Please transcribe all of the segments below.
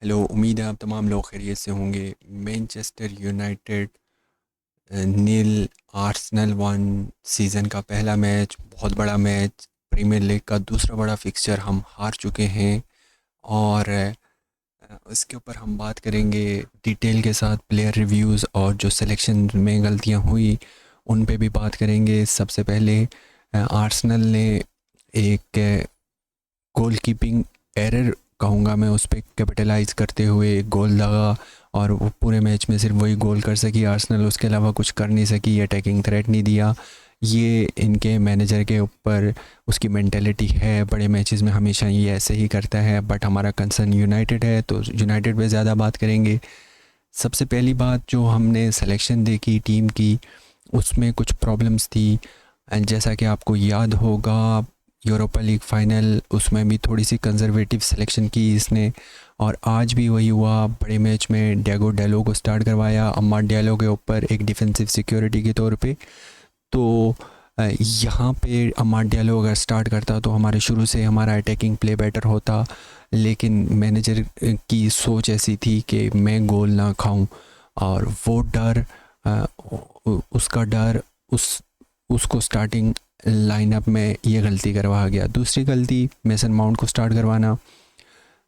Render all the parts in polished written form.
Hello, उम्मीद है आप तमाम लोग खैरियत से होंगे। मैनचेस्टर यूनाइटेड नील, आर्सेनल 1। सीज़न का पहला मैच, बहुत बड़ा मैच, प्रीमियर लीग का दूसरा बड़ा फिक्सचर हम हार चुके हैं। और इसके ऊपर हम बात करेंगे डिटेल के साथ, प्लेयर रिव्यूज़ और जो सिलेक्शन में गलतियां हुई उन पे भी बात करेंगे। सबसे पहले आर्सेनल ने एक गोल कीपिंग एरर कहूँगा मैं, उस पर कैपिटलाइज करते हुए एक गोल लगा और वो पूरे मैच में सिर्फ वही गोल कर सकी आर्सेनल, उसके अलावा कुछ कर नहीं सकी, अटैकिंग थ्रेट नहीं दिया। ये इनके मैनेजर के ऊपर उसकी मेंटेलिटी है, बड़े मैचेस में हमेशा ये ऐसे ही करता है। बट हमारा कंसर्न यूनाइटेड है तो यूनाइटेड पे ज़्यादा बात करेंगे। सबसे पहली बात, जो हमने सिलेक्शन देखी टीम की उसमें कुछ प्रॉब्लम्स थी। एंड जैसा कि आपको याद होगा, यूरोपा लीग फाइनल उसमें भी थोड़ी सी कंजर्वेटिव सिलेक्शन की इसने, और आज भी वही हुआ। बड़े मैच में डिएगो डैलो को स्टार्ट करवाया अम्मा डियालो के ऊपर एक डिफेंसिव सिक्योरिटी के तौर पे। तो यहाँ पे अम्मा डियालो अगर स्टार्ट करता तो हमारे शुरू से हमारा अटैकिंग प्ले बेटर होता। लेकिन मैनेजर की सोच ऐसी थी कि मैं गोल ना खाऊं, और वो डर, उसका डर उस उसको स्टार्टिंग लाइनअप में ये गलती करवा गया। दूसरी गलती, मेसन माउंट को स्टार्ट करवाना।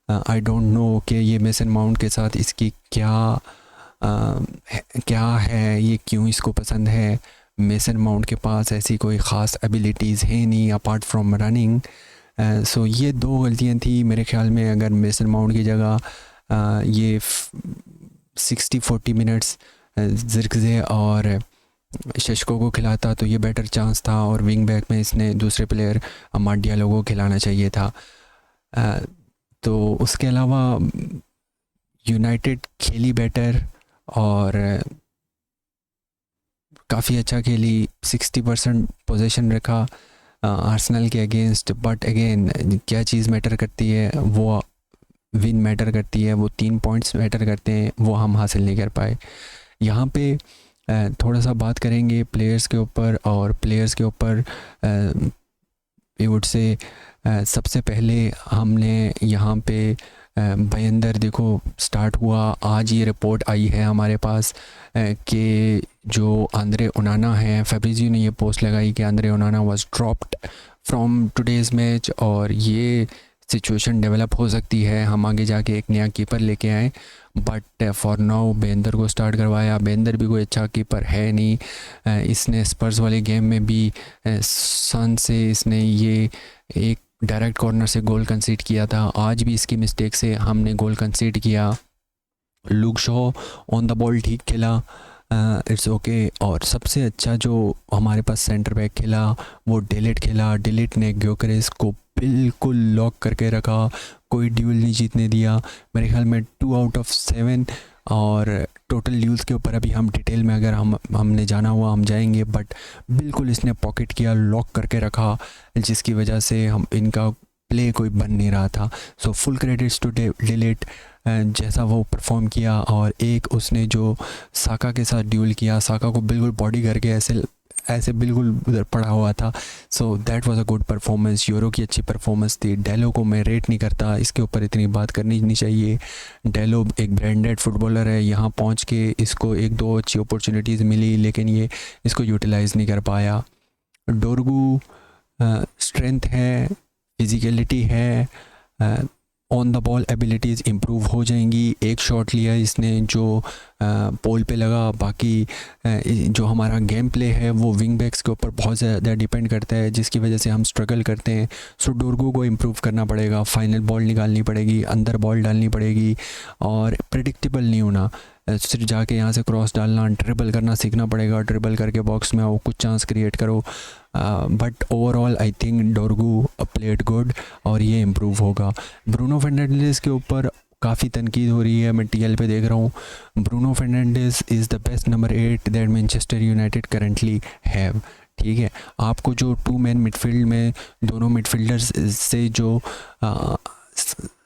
आई डोंट नो कि ये मेसन माउंट के साथ इसकी क्या है, ये क्यों इसको पसंद है। मेसन माउंट के पास ऐसी कोई ख़ास एबिलिटीज़ हैं नहीं अपार्ट फ्रॉम रनिंग। सो ये दो गलतियां थी मेरे ख्याल में। अगर मेसन माउंट की जगह ये 60-40 मिनट्स ज़िरकज़े और शशको को खिलाता तो ये बेटर चांस था, और विंग बैक में इसने दूसरे प्लेयर अमाड डियालो को खिलाना चाहिए था। अ, तो उसके अलावा यूनाइटेड खेली बेटर और काफ़ी अच्छा खेली, 60% पोजीशन रखा आर्सेनल के अगेंस्ट। बट अगेन, क्या चीज़ मैटर करती है, वो विन मैटर करती है, वो 3 पॉइंट्स मैटर करते हैं, वो हम हासिल नहीं कर पाए। यहाँ पे थोड़ा सा बात करेंगे प्लेयर्स के ऊपर, और प्लेयर्स के ऊपर आई वुड से सबसे पहले हमने यहाँ पे भयंदर, देखो स्टार्ट हुआ आज, ये रिपोर्ट आई है हमारे पास कि जो आंद्रे ओनाना है, फेब्रिजियो ने ये पोस्ट लगाई कि Andre ओनाना was dropped from today's match, और ये सिचुएशन डेवलप हो सकती है, हम आगे जाके एक नया कीपर लेके आए। बट फॉर नाउ बेंदर को स्टार्ट करवाया। बेंदर भी कोई अच्छा कीपर है नहीं। इसने स्पर्स वाले गेम में भी सन से इसने ये एक डायरेक्ट कॉर्नर से गोल कंसीड किया था, आज भी इसकी मिस्टेक से हमने गोल कंसीड किया। Look Shaw on the ball ठीक खेला, इट्स ओके। और सबसे अच्छा जो हमारे पास सेंटर बैक खेला वो डिलीट खेला। डिलीट ने ग्योकरेस को बिल्कुल लॉक करके रखा, कोई ड्यूल नहीं जीतने दिया। मेरे ख्याल में 2 आउट ऑफ 7। और टोटल ड्यूल्स के ऊपर अभी हम डिटेल में अगर हमने जाना हुआ हम जाएंगे, बट बिल्कुल इसने पॉकेट किया, लॉक करके रखा, जिसकी वजह से हम इनका प्ले कोई बन नहीं रहा था। So full credits to de Ligt, जैसा वो परफॉर्म किया। और एक उसने जो साका के साथ ड्यूल किया, साका को बिल्कुल बॉडी करके ऐसे ऐसे बिल्कुल उधर पड़ा हुआ था। So that was a good performance. Euro की अच्छी परफॉर्मेंस थी। डेलो को मैं रेट नहीं करता, इसके ऊपर इतनी बात करनी नहीं चाहिए। डेलो एक ब्रांडेड फुटबॉलर है, यहाँ पहुँच के इसको एक दो अच्छी अपॉर्चुनिटीज़ मिली लेकिन ये इसको यूटिलाइज़ नहीं कर पाया। डोरगू स्ट्रेंथ है, फिजिकलिटी है, on the ball abilities improve हो जाएंगी। एक शॉट लिया इसने जो पोल पे लगा, बाकी जो हमारा गेम प्ले है वो विंग बैक्स के ऊपर बहुत ज़्यादा डिपेंड करता है, जिसकी वजह से हम स्ट्रगल करते हैं। सो डोरगू को इम्प्रूव करना पड़ेगा, फाइनल बॉल निकालनी पड़ेगी, अंदर बॉल डालनी पड़ेगी, और प्रिडिक्टेबल नहीं होना। सिर्फ जाके यहाँ से क्रॉस डालना, ड्रिबल करना सीखना पड़ेगा, ड्रिबल करके बॉक्स में आओ, कुछ चांस क्रिएट करो। But overall I think डोरगू played good, और ये इम्प्रूव होगा। ब्रूनो फर्नांडिस के ऊपर काफ़ी तनकीद हो रही है, मैं टीएल पे देख रहा हूँ। Bruno Fernandes is the best number 8 that Manchester United currently have. ठीक है, आपको जो 2 मैन मिडफील्ड में दोनों मिडफील्डर्स से जो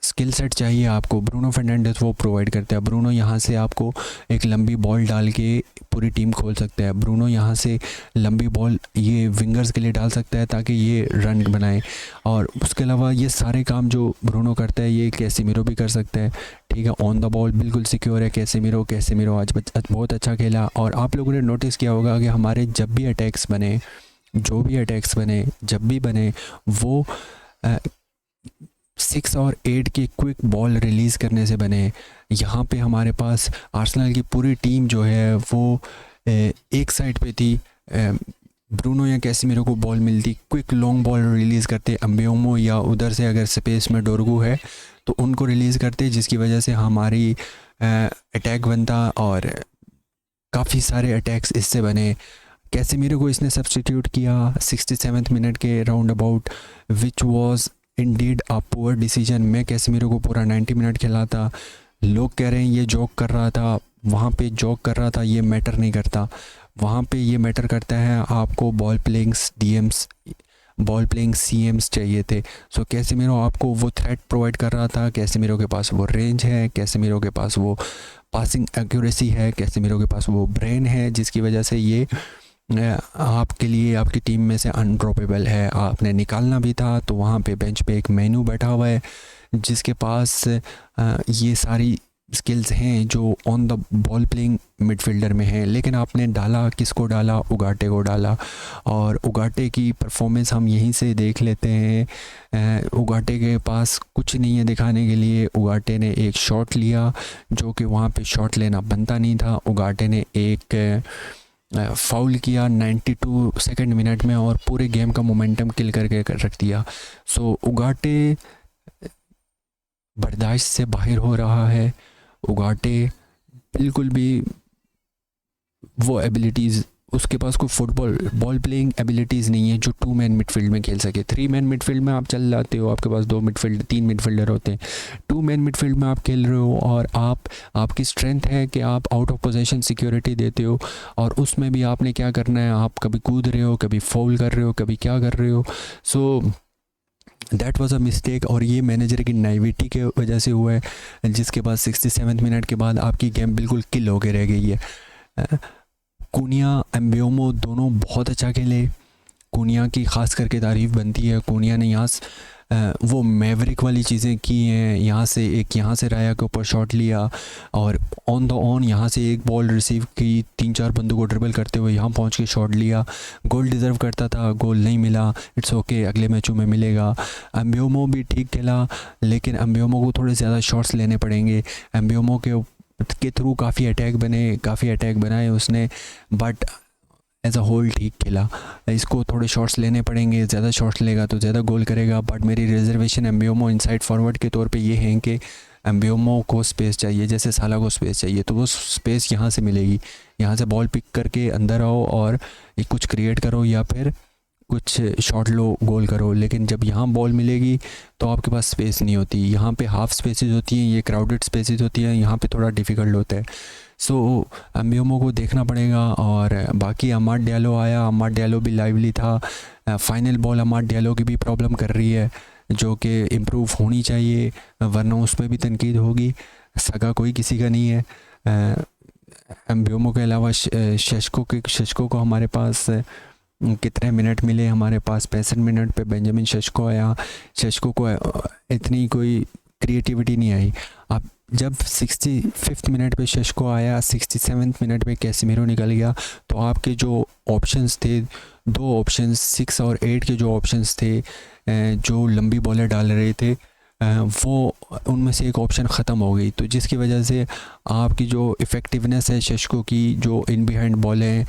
स्किल सेट चाहिए आपको, ब्रूनो फर्नांडिस वो प्रोवाइड करता है। ब्रूनो यहाँ से आपको एक लंबी बॉल डाल के पूरी टीम खोल सकता है। ब्रूनो यहाँ से लंबी बॉल ये विंगर्स के लिए डाल सकता है ताकि ये रन बनाए, और उसके अलावा ये सारे काम जो ब्रूनो करता है ये कैसेमीरो भी कर सकता है। ठीक है, ऑन द बॉल बिल्कुल सिक्योर है कैसेमीरो आज बहुत अच्छा खेला। और आप लोगों ने नोटिस किया होगा कि हमारे जब भी अटैक्स बने, जो भी अटैक्स बने, जब भी बने, वो 6 और 8 के क्विक बॉल रिलीज़ करने से बने। यहाँ पे हमारे पास आर्सेनल की पूरी टीम जो है वो एक साइड पे थी। ब्रूनो या कैसेमीरो को बॉल मिलती, क्विक लॉन्ग बॉल रिलीज़ करते एम्बेमो, या उधर से अगर स्पेस में डोरगू है तो उनको रिलीज़ करते, जिसकी वजह से हमारी अटैक बनता और काफ़ी सारे अटैक्स इससे बने। कैसेमीरो को इसने सब्स्टिट्यूट किया 67 मिनट के round about, which was indeed a poor decision. मैं कैसेमीरो को पूरा 90 मिनट खेला था। लोग कह रहे हैं ये जॉग कर रहा था, वहाँ पे जॉग कर रहा था, ये मैटर नहीं करता। वहाँ पे ये मैटर करता है आपको बॉल प्लेइंग सीएम्स चाहिए थे। सो कैसेमीरो आपको वो थ्रेट प्रोवाइड कर रहा था। कैसेमीरो के पास वो रेंज है, कैसेमीरो के पास वो पासिंग एक्यूरेसी है, कैसेमीरो के पास वो ब्रेन है, जिसकी वजह से ये आपके लिए आपकी टीम में से अनड्रॉपेबल है। आपने निकालना भी था तो वहाँ पे बेंच पे एक मेनू बैठा हुआ है जिसके पास ये सारी स्किल्स हैं जो on the ball playing midfielder में हैं। लेकिन आपने डाला किसको डाला? उगाटे को डाला। और उगाटे की परफॉर्मेंस हम यहीं से देख लेते हैं। उगाटे के पास कुछ नहीं है दिखाने के लिए। उगाटे ने एक शॉट लिया जो कि वहाँ पे शॉट लेना बनता नहीं था। उगाटे ने एक फाउल किया 92 सेकंड मिनट में और पूरे गेम का मोमेंटम किल करके रख दिया। सो उगाटे बर्दाश्त से बाहर हो रहा है। उगाटे बिल्कुल भी वो एबिलिटीज़, उसके पास कोई फुटबॉल बॉल प्लेइंग एबिलिटीज़ नहीं है जो 2 मैन मिडफील्ड में खेल सके। 3 मैन मिडफील्ड में आप चल जाते हो, आपके पास 3 मिडफील्डर होते हैं। 2 मैन मिडफील्ड में आप खेल रहे हो और आपकी स्ट्रेंथ है कि आप आउट ऑफ पोजीशन सिक्योरिटी देते हो, और उसमें भी आपने क्या करना है, आप कभी कूद रहे हो, कभी फाउल कर रहे हो, कभी क्या कर रहे हो। So that was a mistake, और ये मैनेजर की नाइविटी के वजह से हुआ है, जिसके बाद 67 मिनट के बाद आपकी गेम बिल्कुल किल होके रह गई है। कुनिया एम्बेमो दोनों बहुत अच्छा खेले। कुनिया की ख़ास करके तारीफ़ बनती है। कुनिया ने यहाँ वो मैवरिक वाली चीज़ें की हैं। यहाँ से राया के ऊपर शॉट लिया और ऑन द ऑन यहाँ से एक बॉल रिसीव की, 3-4 बंदों को ड्रिबल करते हुए यहाँ पहुँच के शॉट लिया। गोल डिज़र्व करता था, गोल नहीं मिला, इट्स ओके, अगले मैचों में मिलेगा। एम्बेमो भी ठीक खेला, लेकिन एम्बेमो को थोड़े ज़्यादा शॉट्स लेने पड़ेंगे। एम्बेमो के थ्रू काफ़ी अटैक बनाए उसने, बट एज अ होल ठीक खेला। इसको थोड़े शॉट्स लेने पड़ेंगे, ज़्यादा शॉट्स लेगा तो ज़्यादा गोल करेगा। बट मेरी रिजर्वेशन एम्बेमो इनसाइड फॉरवर्ड के तौर पे ये है कि एम्बेमो को स्पेस चाहिए, जैसे साला को स्पेस चाहिए, तो वो स्पेस यहाँ से मिलेगी। यहाँ से बॉल पिक करके अंदर आओ और कुछ क्रिएट करो या फिर कुछ शॉट लो, गोल करो। लेकिन जब यहाँ बॉल मिलेगी तो आपके पास स्पेस नहीं होती। यहाँ पे हाफ स्पेसेस होती हैं, ये क्राउडेड स्पेसेस होती हैं, यहाँ पे थोड़ा डिफ़िकल्ट होता है। सो एम्बेमो को देखना पड़ेगा। और बाकी अमाड डियालो आया, अमाड डियालो भी लाइवली था। फाइनल बॉल अमाड डियालो की भी प्रॉब्लम कर रही है जो कि इम्प्रूव होनी चाहिए, वरना उस पर भी तनकीद होगी। सगा कोई किसी का नहीं है। एम्बेमो के अलावा शशको को हमारे पास कितने मिनट मिले? हमारे पास 65 मिनट पे बेंजामिन शशको आया। शशको को इतनी कोई क्रिएटिविटी नहीं आई। अब जब 65 मिनट पे शशको आया, 67 मिनट पे कैसेमीरो निकल गया, तो आपके जो ऑप्शंस थे, 2 ऑप्शंस 6 और 8 के जो ऑप्शंस थे जो लंबी बॉलें डाल रहे थे, वो उनमें से एक ऑप्शन ख़त्म हो गई। तो जिसकी वजह से आपकी जो इफ़ेक्टिवनेस है शशको की, जो इन बिहाइंड बॉल है,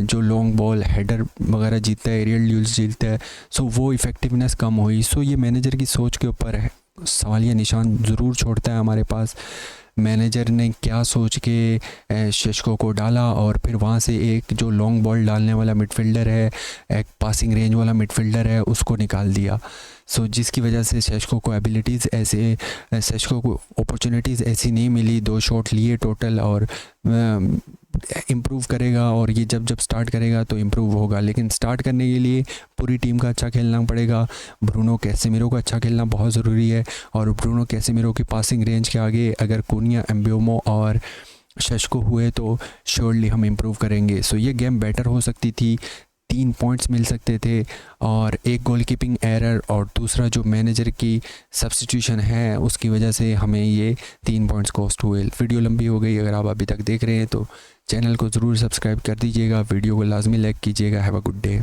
जो लॉन्ग बॉल हेडर वगैरह जीतता है, एरियल ड्यूल्स जीतता है, सो वो इफ़ेक्टिवनेस कम हुई। सो ये मैनेजर की सोच के ऊपर है, सवालिया निशान ज़रूर छोड़ता है हमारे पास। मैनेजर ने क्या सोच के शशको को डाला और फिर वहाँ से एक जो लॉन्ग बॉल डालने वाला मिडफील्डर है, एक पासिंग रेंज वाला मिडफील्डर है, उसको निकाल दिया। सो जिसकी वजह से शशको को अपॉर्चुनिटीज़ ऐसी नहीं मिली। 2 शॉट लिए टोटल, और इम्प्रूव करेगा, और ये जब स्टार्ट करेगा तो इम्प्रूव होगा। लेकिन स्टार्ट करने के लिए पूरी टीम का अच्छा खेलना पड़ेगा। ब्रूनो कैसेमीरो का अच्छा खेलना बहुत ज़रूरी है, और ब्रूनो कैसेमीरो की पासिंग रेंज के आगे अगर कुनिया एम्बेमो और शशको हुए तो श्योरली हम इम्प्रूव करेंगे। सो ये गेम बेटर हो सकती थी, 3 पॉइंट्स मिल सकते थे, और एक गोल कीपिंग एरर और दूसरा जो मैनेजर की सब्स्टिट्यूशन है उसकी वजह से हमें ये 3 पॉइंट्स कॉस्ट हुए। वीडियो लंबी हो गई, अगर आप अभी तक देख रहे हैं तो चैनल को ज़रूर सब्सक्राइब कर दीजिएगा, वीडियो को लाजमी लाइक कीजिएगा। Have a good day.